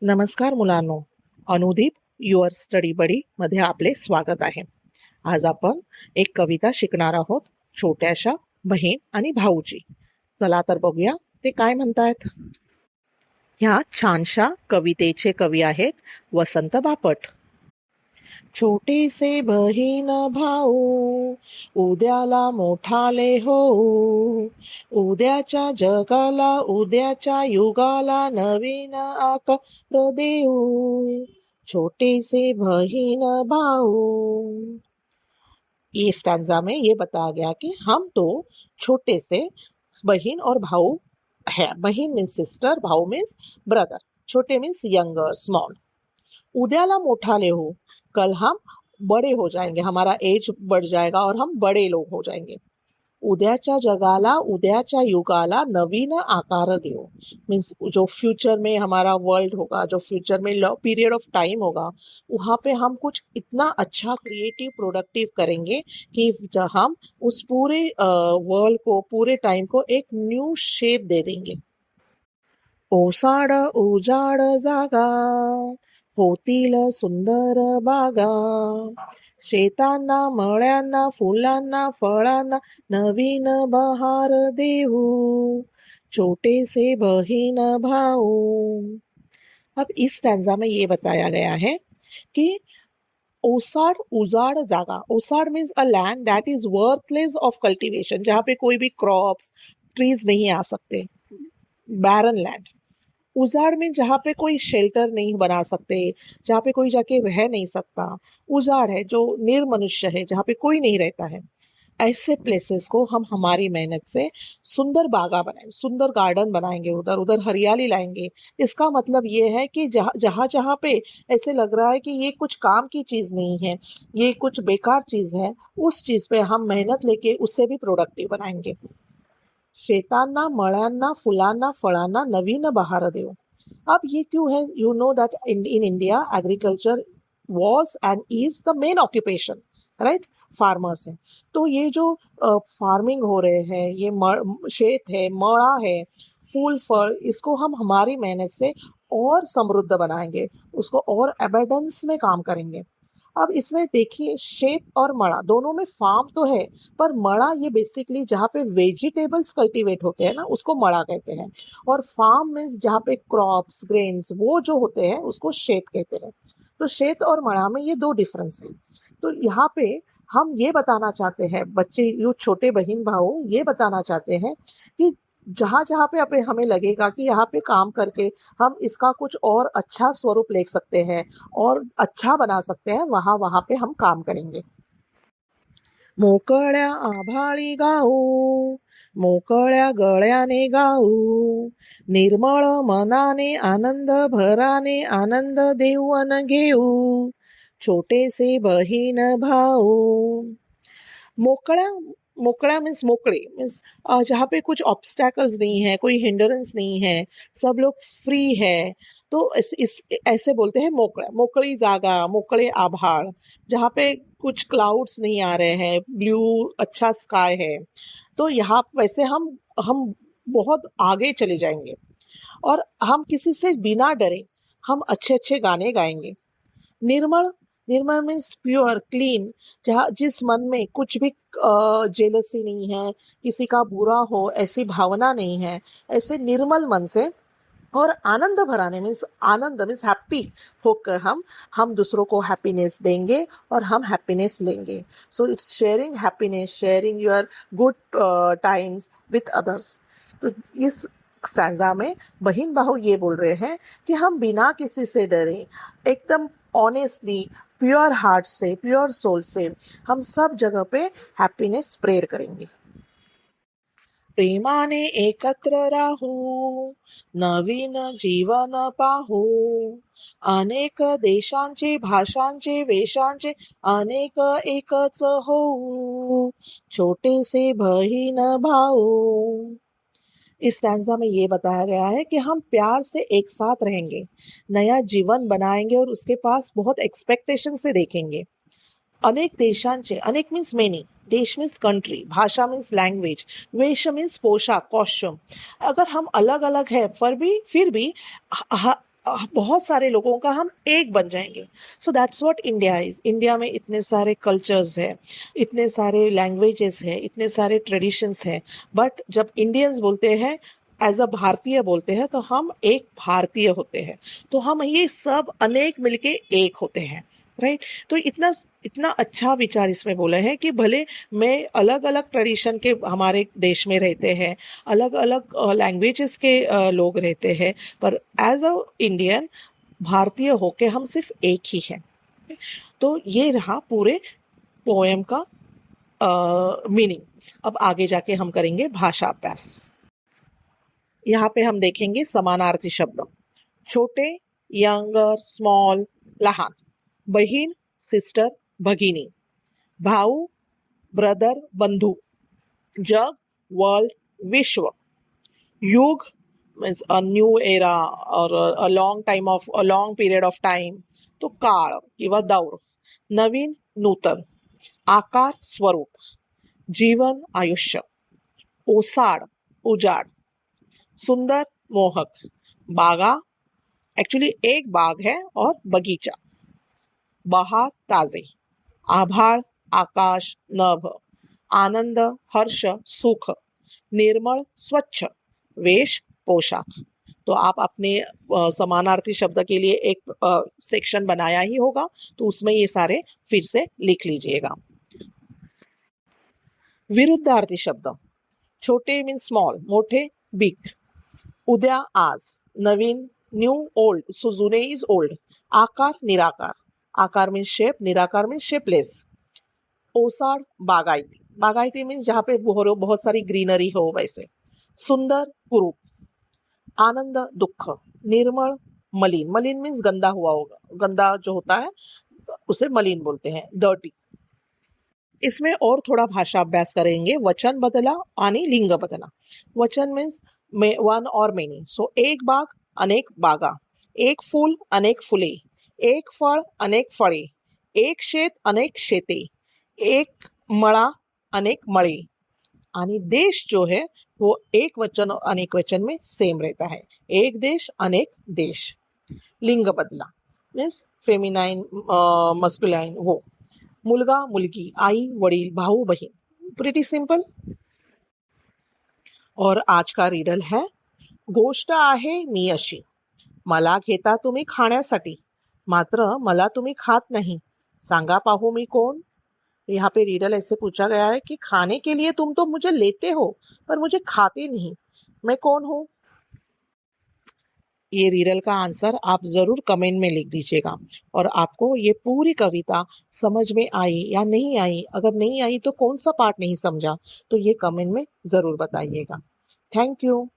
नमस्कार मुलांनो, Anudeep your study बडी मध्ये आपले स्वागत आहे. आज आपण एक कविता शिकणार आहोत, छोट्याशा बहीण आणि भाऊची. चला तर बघूया ते काय म्हणतायत. ह्या छानशा कवितेचे कवी आहेत वसंत बापट. छोटेसे बहीण भाऊ उद्याला मोठाले हो, उद्याच्या जगाला उद्याच्या युगाला नवीन आकार देऊ. छोटेसे बहीण भाऊ. ये स्टैंजा में ये बताया गया कि हम तो छोटे से बहन और भाऊ है. बहन मीन्स सिस्टर, भाऊ मीन्स ब्रदर, छोटे मीन्स यंगर स्मॉल. उद्याला मोठाले हो, कल हम बड़े हो जाएंगे, हमारा एज बढ़ जाएगा और हम बड़े लोग हो जाएंगे. उद्याच्या जगाला उद्याच्या युगाला नवीन आकार देव मीन्स जो फ्यूचर में हमारा वर्ल्ड होगा, जो फ्यूचर में पीरियड ऑफ टाइम होगा, वहाँ पे हम कुछ इतना अच्छा क्रिएटिव प्रोडक्टिव करेंगे कि हम उस पूरे वर्ल्ड को, पूरे टाइम को एक न्यू शेप दे देंगे. ओसाड उजाड जागा होतील सुंदर बागा, शेतांना मळ्यांना फुलांना फळांना नवीन बहार देऊ. छोटे से बहीण भाऊ. अब इस स्टैंजा में ये बताया गया है कि ओसाड उजाड़ जागा, ओसाड means a land that is worthless of cultivation, जहाँ पे कोई भी क्रॉप्स ट्रीज नहीं आ सकते, बैरन लैंड. उजाड़ में जहाँ पे कोई शेल्टर नहीं बना सकते, जहाँ पे कोई जाके रह नहीं सकता, उजाड़ है जो निर्मनुष्य है, जहाँ पे कोई नहीं रहता है. ऐसे प्लेसेस को हम हमारी मेहनत से सुंदर बागा बनाएंगे, सुंदर गार्डन बनाएंगे, उधर उधर हरियाली लाएंगे. इसका मतलब ये है कि जहाँ जहाँ पे ऐसे लग रहा है कि ये कुछ काम की चीज़ नहीं है, ये कुछ बेकार चीज़ है, उस चीज़ पे हम मेहनत लेके उससे भी प्रोडक्टिव बनाएंगे. शेतांना मळ्यांना फुलांना फळांना नवीन बहार देव. अब ये क्यों है? You know that in India agriculture was and is the main occupation, right. Farmers हैं. तो ये जो फार्मिंग हो रहे हैं, ये शेत है, मड़ा है, फूल फल, इसको हम हमारी मेहनत से और समृद्ध बनाएंगे, उसको और एबेंडेंस में काम करेंगे. अब इसमें देखिए, शेत और मड़ा दोनों में फार्म तो है, पर मड़ा ये बेसिकली जहाँ पे वेजिटेबल्स कल्टीवेट होते हैं ना, उसको मड़ा कहते हैं. और फार्म मीन्स जहाँ पे क्रॉप्स ग्रेन्स वो जो होते हैं उसको शेत कहते हैं. तो शेत और मड़ा में ये दो डिफरेंस है. तो यहाँ पे हम ये बताना चाहते हैं, बच्चे यू छोटे बहन भाऊ ये बताना चाहते हैं कि जहाँ जहाँ पे हमें लगेगा कि यहाँ पे काम करके हम इसका कुछ और अच्छा स्वरूप ले सकते हैं और अच्छा बना सकते हैं, वहाँ वहाँ पे हम काम करेंगे. मोकळ्या आभाळी गाऊ, मोकळ्या गळ्याने गाऊ, निर्मळ मनाने आनंद भराने आनंद देऊन घेऊ. छोटे से बहीण भाऊ. मोकळ्या, मोकळा मीन्स मोकळे मीन्स जहाँ पे कुछ ऑब्स्टैकल्स नहीं है, कोई हिंडरेंस नहीं है, सब लोग फ्री है, तो इस ऐसे बोलते हैं मोकळा. मोकळी जागा, मोकळे आभाळ, जहाँ पे कुछ क्लाउड्स नहीं आ रहे हैं, ब्लू अच्छा स्काई है, तो यहाँ वैसे हम बहुत आगे चले जाएंगे और हम किसी से बिना डरे हम अच्छे अच्छे गाने गाएंगे. निर्मल, निर्मल मीन्स प्योर क्लीन, जहाँ जिस मन में कुछ भी जेलसी नहीं है, किसी का बुरा हो ऐसी भावना नहीं है, ऐसे निर्मल मन से. और आनंद भराने मीन्स आनंद मीन्स हैप्पी होकर हम दूसरों को हैप्पीनेस देंगे और हम हैप्पीनेस लेंगे. So it's sharing happiness, sharing your good times with others. तो इस स्टैंजा में बहन भाऊ ये बोल रहे हैं कि हम बिना किसी से डरे, एकदम ऑनेस्टली, प्योर हार्ट से, प्योर सोल से हम सब जगह पे हैप्पीनेस स्प्रेड करेंगे. प्रेमाने एकत्र राहू, नवीन जीवन पाहू, अनेक देशांचे भाषांचे वेशांचे अनेक एकच होऊ. छोटे से बहीण भाऊ. इस स्टैंजा में ये बताया गया है कि हम प्यार से एक साथ रहेंगे, नया जीवन बनाएंगे और उसके पास बहुत एक्सपेक्टेशन से देखेंगे. अनेक देशांचे, अनेक मीन्स मेनी, देश मीन्स कंट्री, भाषा मीन्स लैंग्वेज, वेश मीन्स पोशाक कॉस्ट्यूम. अगर हम अलग अलग है फिर भी बहुत सारे लोगों का हम एक बन जाएंगे। So that's what India is. India में इतने सारे कल्चर्स है, इतने सारे लैंग्वेजेस है, इतने सारे ट्रेडिशंस है, बट जब इंडियंस बोलते हैं, एज अ भारतीय बोलते हैं, तो हम एक भारतीय होते हैं। तो हम ये सब अनेक मिलके एक होते हैं, राइट। तो इतना इतना अच्छा विचार इसमें बोला है कि भले मैं अलग अलग ट्रेडिशन के हमारे देश में रहते हैं, अलग अलग लैंग्वेजेस के लोग रहते हैं, पर एज अ इंडियन भारतीय होके हम सिर्फ एक ही हैं। तो ये रहा पूरे पोएम का मीनिंग। अब आगे जाके हम करेंगे भाषा अभ्यास। यहाँ पे हम देखेंगे समानार्थी शब्द। छोटे, यंगर, स्मॉल, लहान। बहीण, सिस्टर, भगिनी। भाऊ, ब्रदर, बंधू। जग, वर्ल्ड, विश्व। युग मीन्स अ न्यू एरा और a long period of time, तो काळ किंवा दौर. नवीन, नूतन. आकार, स्वरूप. जीवन, आयुष्य. ओसाड, उजाड. सुंदर, मोहक. बागा, एक्चुअली एक बाग है और बगीचा. बहार, ताजे. आभाळ, आकाश, नभ. आनंद, हर्ष, सुख. निर्मळ, स्वच्छ. वेश, पोशाक. तो आप अपने समानार्थी शब्द के लिए एक सेक्शन बनाया ही होगा, तो उसमें ये सारे फिर से लिख लीजिएगा. विरुद्धार्थी शब्द. छोटे मीन्स स्मॉल, मोठे बिग. उद्या, आज. नवीन, न्यू, ओल्ड. सो जुने इज ओल्ड. आकार, निराकार. आकार मीन्स शेप, निराकार मीन्स शेपलेस. ओसाड, बागायती. बागायती मीन्स जहाँ पे बहुत सारी ग्रीनरी हो वैसे. सुंदर, कुरूप. आनंद, दुख. निर्मल, मलिन. मलिन मीन्स गंदा हुआ होगा, गंदा जो होता है उसे मलिन बोलते हैं, डर्टी. इसमें और थोड़ा भाषा अभ्यास करेंगे. वचन बदला आणि लिंग बदला. वचन मीन्स वन और मेनी. सो एक बाग, अनेक बागा. एक फूल, अनेक फुले. एक फळ, अनेक फळे. एक शेत, अनेक शेते. एक मळा, अनेक मळे. आणि देश जो है वो एक वचन और अनेक वचन में सेम रहता है. एक देश, अनेक देश. लिंग बदला मीन्स फेमिनाइन, मस्कुलाइन, वो. मुलगा, मुलगी. आई, वडील, भाऊ, बहीण. Pretty simple. और आज का रिडल है. गोष्ट आहे मी अशी, मला घेता तुम्ही खाण्यासाठी, मात्र मला तुम्ही खात नहीं, सांगा पाहू मी कोण. यहाँ पे रिडल ऐसे पूछा गया है कि खाने के लिए तुम तो मुझे लेते हो, पर मुझे खाते नहीं, मैं कौन हूँ. ये रिडल का आंसर आप जरूर कमेंट में लिख दीजिएगा. और आपको ये पूरी कविता समझ में आई या नहीं आई, अगर नहीं आई तो कौन सा पार्ट नहीं समझा, तो ये कमेंट में जरूर बताइएगा. Thank you.